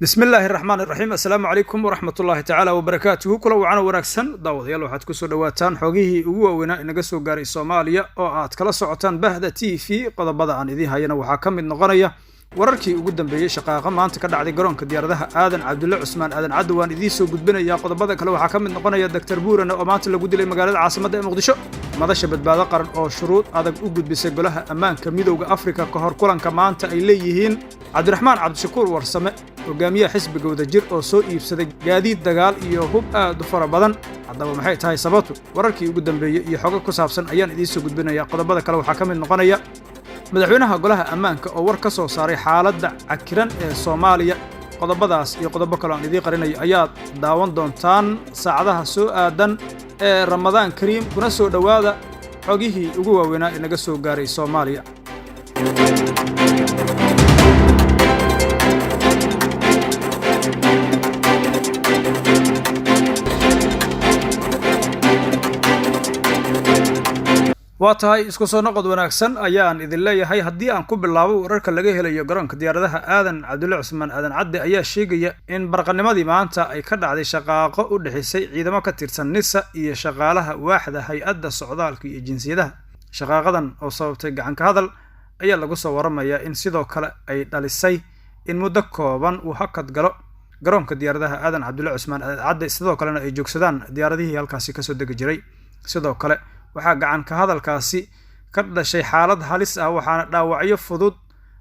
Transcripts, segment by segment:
بسم الله الرحمن الرحيم السلام عليكم ورحمة الله تعالى وبركاته كل وعنا ونكسن داود يلا waxaad ku soo dhawaataan xogihii ugu waaweynaa inaga soo gaaray Soomaaliya oo aad kala socotaan bahda TV qodobada aan idin hayna waxa kamid noqonaya wararkii ugu dambeeyay shaqaaqa maanta ka dhacday garoonka diyaaradaha aadan Cabdulle Cusmaan aadan Cadde waan idin soo gudbinaya qodobada kale waxa kamid noqonaya Dr. Buurane oo maanta lagu dilay magaalada caasimadda ee Muqdisho madasha badbaado qaran oo shuruud adag u gudbisay golaha ammaanka midowga Afrika ka hor kulanka maanta ay leeyihiin Cabdiraxmaan Cabdishakuur Warsame hogaamiyaha xisbiga wadajir oo soo iibsaday gaadiid dagaal iyo hub aad u fara badan haddaba maxay tahay sababtu wararkii ugu dambeeyay iyo xogo ku saabsan ayaan idin soo gudbinaya qodobada kale waxa kamid noqonaya madaxweynaha golaha ammaanka oo war ka soo saaray xaaladda cakiran ee Soomaaliya qodobadaas iyo qodobo kale aan idin qarinayo ayaa daawan doontaan saacadaha soo aadan ee Ramadaan Kariim kuna soo dhawaada xogihii ugu waaweynaa ee naga soo gaaray Soomaaliya waatahay isku soo noqod wanaagsan ayaan idin leeyahay haddii aan ku bilaabo wararka laga helayo garoonka diyaaradaha aadan Cabdulle Cusmaan aadan Cadde ayaa sheegaya in barqanimadii maanta ay ka dhacday shaqaaqo u dhaxaysay ciidamo ka tirsan NISA iyo shaqaalaha waaxda hay'adda socdaalka iyo jinsiyadaha shaqaaqadan oo sababtay gacan ka hadal ayaa lagu soo waramayaa in sidoo kale ay dhalisay in muddo kooban uu hakad galo garoonka diyaaradaha aadan Cabdulle Cusmaan aadan Cadde sidoo kalena ay joogsadaan diyaaradihii halkaasi ka soo degi jiray sidoo kale waxaa gacan ka hadalkaasi ka dhashay xaalad halis ah waxaana dhaawacyo fudud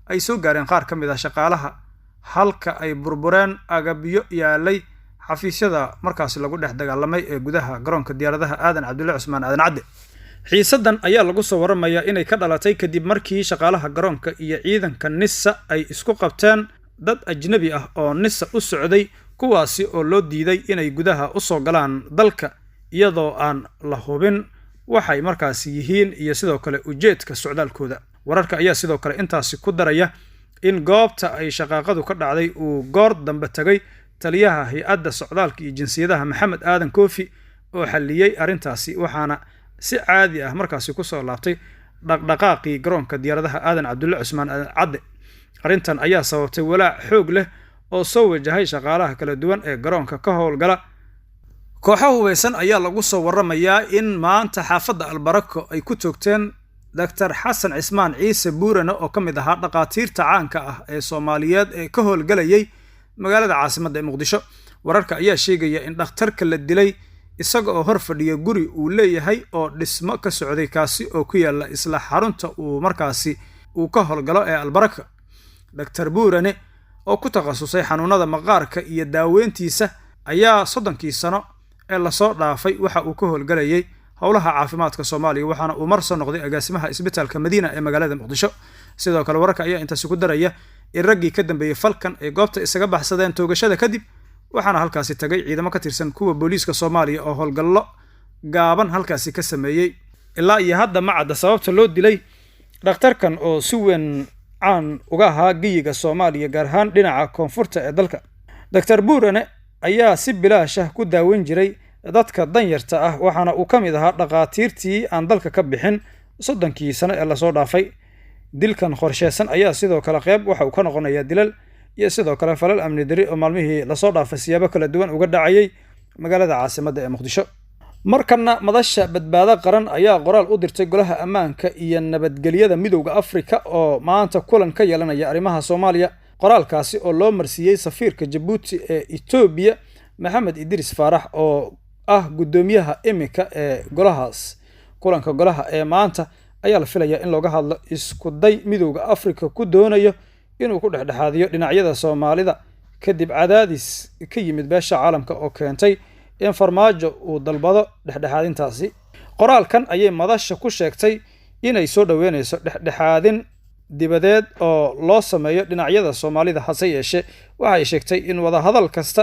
ay soo gaareen qaar ka mid ah shaqaalaha halka ay burbureen agabyo yaalay xafiisyada markaasi lagu dhex dagaalamay ee gudaha garoonka diyaaradaha aadan Cabdulle Cusmaan aadan Cadde xiisadan ayaa lagu soo waramayaa inay ka dhalatay kadib markii shaqaalaha garoonka iyo ciidanka NISA ay isku qabteen dad ajnabi ah oo NISA u socday kuwaasi oo loo diiday inay gudaha u soo galaan dalka iyadoo aan la hubin waxay markaasi yihiin iyo sidoo kale ujeedka socdaalkooda wararka ayaa sidoo kale intaasi ku daraya in goobta ay shaqaaqadu ka dhacday uu goor dambe tagay taliyaha hay'adda socdaalka iyo jinsiyadaha Maxamed Aadan Koofi oo xaliyay arintaasi waxaana si caadi ah markaasi ku soo laabtay dhaqdhaqaaqii garoonka diyaaradaha aadan Cabdulle Cusmaan aadan Cadde arintan ayaa sababtay walaac xoog leh oo soo wajahay shaqaalaha kala duwan ee garoonka ka howlgala kooxaha hubeysan ayaa lagu soo waramayaa in maanta xaafadda Albarako ay ku toogteen Dr. Xasan Cismaan Ciise Buurane oo kamid ahaa dhaqaatiirta caanka ah ee Soomaaliyeed ee ka howlgalayay magaalada caasimadda ee Muqdisho wararka ayaa sheegaya in dhakhtarka la dilay isaga oo hor fadhiya guri uu leeyahay oo dhismo ka socday kaasi oo ku yaala isla xarunta uu markaasi uu ka howlgalo ee Albarako Dr. Buurane oo ku takhasusay xanuunada maqaarka iyo daaweyntiisa ayaa 30 sano ee la soo dhaafay waxa uu ka howlgalayay howlaha caafimaadka Soomaaliya waxaana uu mar soo noqday agaasimaha isbitaalka Madiina ee magaalada Muqdisho sidoo kale wararka ayaa intaas ku daraya in raggii ka dambeeyay falkan ay goobta isaga baxsadeen toogashada kadib waxaana halkaasi tagay ciidamo ka tirsan kuwa booliiska Soomaaliya oo howlgallo gaaban halkaasi ka sameeyay ilaa iyo hadda ma cadda sababta loo dilay dhakhtarkan oo si weyn caan uga ahaa giyiga Soomaaliya gaar ahaan dhinaca koonfurta ee dalka Dr. Buurane ayaa si bilaash ah ku daaweyn jiray dadka danyarta ah waxaana uu kamid ahaa dhaqaatiirtii aan dalka ka bixin 30 sano ee la soo dhaafay dilkan qorsheysan ayaa sidoo kale qayb waxa uu ka noqonayaa dilal iyo sidoo kale falal amni dari oo maalmihii la soo dhaafay siyaabo kala duwan uga dhacayay magaalada caasimadda ee Muqdisho markana madasha badbaado qaran ayaa qoraal u dirtay golaha ammaanka iyo nabadgelyada midowga Afrika oo maanta kulan ka yeelanaya arrimaha Soomaaliya qoraalkaasi oo loo marsiiyay safiirka Djibouti ee Ethiopia Maxamed Idris Faarax oo ah gudoomiyaha imika ee golahaas kulanka golaha ee maanta ayaa la filayaa in looga hadlo isku day midowga Afrika ku doonayo inuu ku dhexdhexaadiyo dhinacyada Soomaalida kadib cadaadis ka yimid beesha caalamka oo keentay in farmaajo uu dalbado dhexdhexaadintaasi qoraalkan ayay madasha ku sheegtay inay soo dhaweynayso dhexdhexaadin dibadeed oo loo sameeyo dhinacyada Soomaalida hase yeeshee waxay sheegtay in wada hadal kasta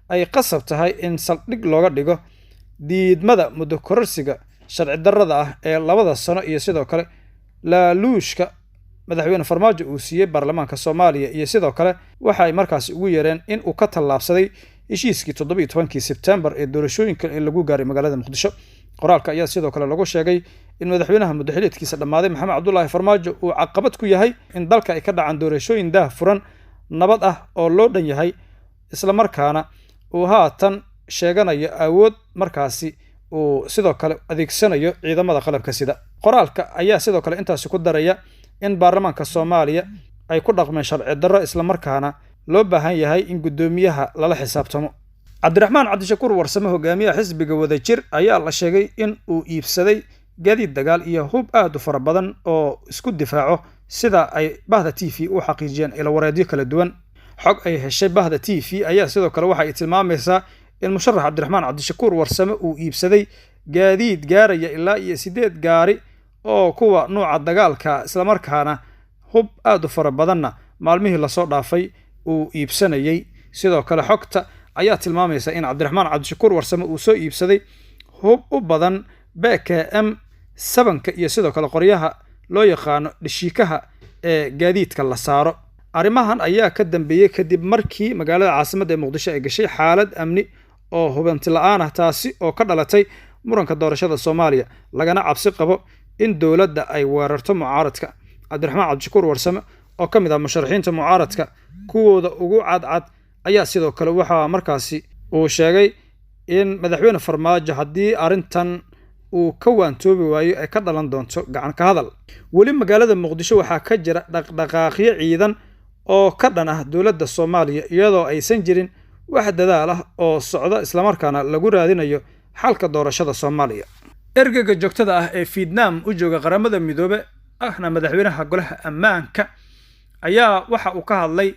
ay qasab tahay in saldhig looga dhigo diidmada muddo kororsiga sharci darrada ah ee 2 sano iyo sidoo kale laaluushka madaxweyne farmaajo uu siiyay baarlamaanka Soomaaliya iyo sidoo kale waxa ay markaasi ugu yeereen in uu ka tallaabsaday heshiiskii 17 September ee doorashooyinka in lagu gaaray magaalada Muqdisho qoraalka ayaa sidoo kale lagu sheegay in madaxweynaha muddaxileedkiisa dhamaaday Maxamed Cabdullaahi Farmaajo uu caqabad ku yahay in dalka ay ka dhacaan doorashooyin daah furan nabad ah oo loo dhan yahay isla markaana uu haatan sheeganayo awood markaasi uu sidoo kale adeegsanayo ciidamada qalabka sida. Qoraalka ayaa sidoo kale intaasi ku daraya in baarlamaanka Soomaaliya ay ku dhaqmeen sharci darro isla markaana loo baahan yahay in gudoomiyaha lala xisaabtamo. Cabdiraxmaan Cabdishakuur Warsame hogaamiyaha xisbiga Wadajir ayaa la sheegay in uu iibsaday gaadiid dagaal iyo hub aad u fara badan oo isku difaaco sida ay Bahda TV u xaqiijiyeen ila wareedyo kala duwan. Xog ay heshay Bahda TV ayaa sidoo kale waxa ay tilmaamaysaa in musharax Cabdiraxmaan Cabdishakuur Warsame uu iibsaday gaadiid gaaraya ilaa 8 gaari oo kuwa nooca dagaalka isla markaana hub aad u fara badanna maalmihii la soo dhaafay uu iibsanayay. Sidoo kale xogta ayaa tilmaamaysa in Cabdiraxmaan Cabdishakuur Warsame uu soo iibsaday hub u badan BKM 7 iyo sidoo kale qoryaha loo yaqaano dhishikaha ee gaadiidka la saaro. Arrimahan ayaa ka dambeeyay kadib markii magaalada caasimadda ee Muqdisho ay gashay xaalad amni oo hubanti la'aan ah, taasi oo ka dhalatay muranka doorashada Soomaaliya, lagana cabsi qabo in dowladda ay weerarto mucaaradka. Cabdiraxmaan Cabdishakuur Warsame oo ka mid ah musharaxiinta mucaaradka kuwooda ugu cadcad ayaa sidoo kale waxa markaasi uu sheegay in madaxweyne Farmaajo haddii arrintan uu ka waantoobi waayo ay ka dhalan doonto gacan ka hadal. Weli magaalada Muqdisho waxaa ka jira dhaqdhaqaaqyo ciidan oo ka dhan ah dowladda Soomaaliya iyadoo aysan jirin wax dadaal ah oo socda isla markaana lagu raadinayo xalka doorashada Soomaaliya. Ergeyga joogtada ah ee Vietnam u jooga qaramada midoobe ahna madaxweynaha golaha ammaanka ayaa waxa uu ka hadlay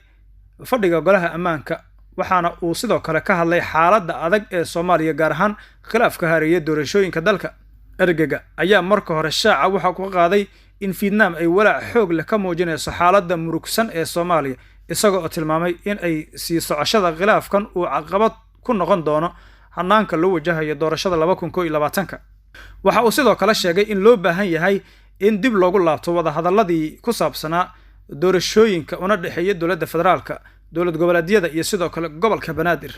fadhiga golaha ammaanka, waxaana uu sidoo kale ka hadlay xaaladda adag ee Soomaaliya gaar ahaan khilaafka hareeyay doorashooyinka dalka. Ergeyga ayaa marka hore shaaca waxa ku qaaday in Vietnam ay walaac xoog leh ka muujinayso xaaladda murugsan ee Soomaaliya, isagoo tilmaamay in ay sii socoshada khilaafkan uu caqabad ku noqon doono hanaanka loo wajahayo doorashada 2021. Waxa uu sidoo kale sheegay in loo baahan yahay in dib loogu laabto wada hadalladii ku saabsanaa doorashooyinka una dhexeeya dowladda federaalka, dowlad goboleedyada iyo sidoo kale gobolka Banaadir.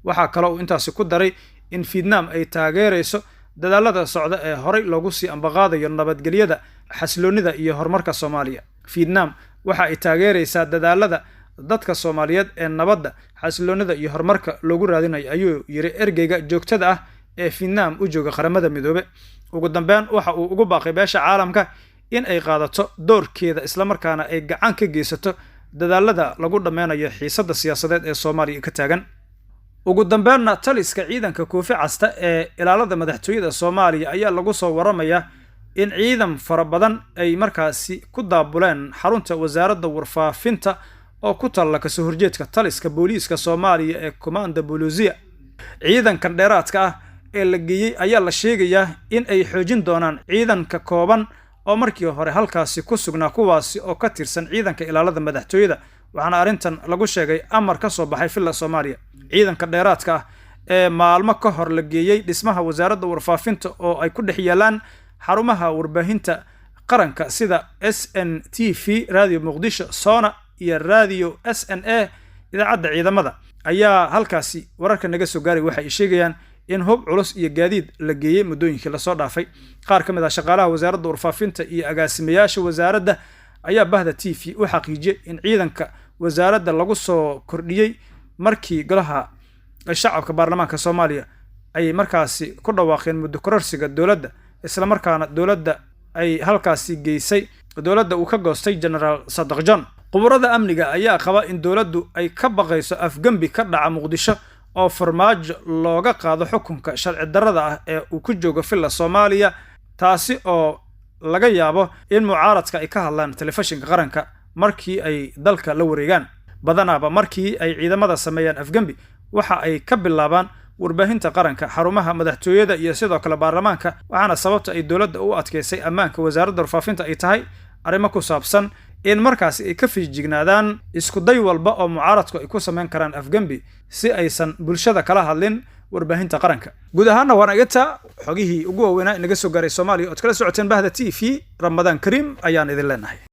Waxa kale oo intaasi ku daray in Vietnam ay taageerayso dadaalada socda ee horey loogu sii ambaqaadayo nabadgelyada, xasiloonida iyo horumarka Soomaaliya. Vietnam waxa ay taageeraysaa dadaalada dadka Soomaaliyeed ee nabadda, xasiloonida iyo horumarka loogu raadinayo, ayuu yiri ergeyga joogtada ah ee Vietnam u jooga qaramada midoobe. Ugu dambeyn waxa uu ugu baaqay beesha caalamka in ay qaadato doorkeeda isla markaana ay gacan ka geysato dadaalada lagu dhameynayo xiisadda siyaasadeed ee Soomaaliya ka taagan. Ugu dambeynna taliska ciidanka Koofi Casta ee ilaalada madaxtooyada Soomaaliya ayaa lagu soo waramayaa in ciidan fara badan ay markaasi ku daabuleen xarunta wasaaradda warfaafinta oo ku taalla ka soo horjeedka taliska booliiska Soomaaliya ee Commanda Bolivia. Ciidankan dheeraadka ah ee la geeyay ayaa la sheegayaa in ay xoojin doonaan ciidanka kooban oo markii hore halkaasi ku sugnaa, kuwaasi oo ka tirsan ciidanka ilaalada madaxtooyada, waxaana arrintan lagu sheegay amar ka soo baxay Villa Soomaaliya. Ciidanka dheeraadka ah ee maalmo ka hor la geeyay dhismaha wasaaradda warfaafinta oo ay ku dhex yaalaan xarumaha warbaahinta qaranka sida SNTV, Radio Muqdisho, Sona iyo Radio SNA idaacadda ciidamada, ayaa halkaasi wararka naga soo gaaray waxa ay sheegayaan in hub culus iyo gaadiid la geeyay muddooyinkii la soo dhaafay. Qaar ka mid ah shaqaalaha wasaaradda warfaafinta iyo agaasimayaasha wasaaradda ayaa Bahda TV u xaqiijiyay in ciidanka wasaaradda lagu soo kordhiyay markii golaha shacabka baarlamaanka Soomaaliya ay markaasi ku dhawaaqeen muddo kororsiga dowladda, isla markaana dowladda ay halkaasi geysay dowladda uu ka goostay General Saddeq John. Quburada amniga ayaa qaba in dowladdu ay ka baqayso afgambi ka dhaca Muqdisho oo Farmaajo looga qaado xukunka sharci darrada ah ee uu ku joogo Villa Soomaaliya, taasi oo laga yaabo in mucaaradka ay ka hadlaan telefishinka qaranka markii ay dalka la wareegaan. Badanaaba markii ay ciidamada sameeyaan afgambi waxa ay ka bilaabaan warbaahinta qaranka, xarumaha madaxtooyada iyo sidoo kale baarlamaanka, waxaana sababta ay dowladda u adkeysay ammaanka wasaaradda warfaafinta ay tahay arrimo ku saabsan in markaasi ay ka fiijignaadaan isku day walba oo mucaaradku ay ku sameyn karaan afgambi si aysan bulshada kala hadlin warbaahinta qaranka. Guud ahaanna waan igata xogihii ugu waaweynaa inaga soo gaaray Soomaaliya oo kala socoteen Bahda TV. Ramadaan Kariim ayaan idin leenahay.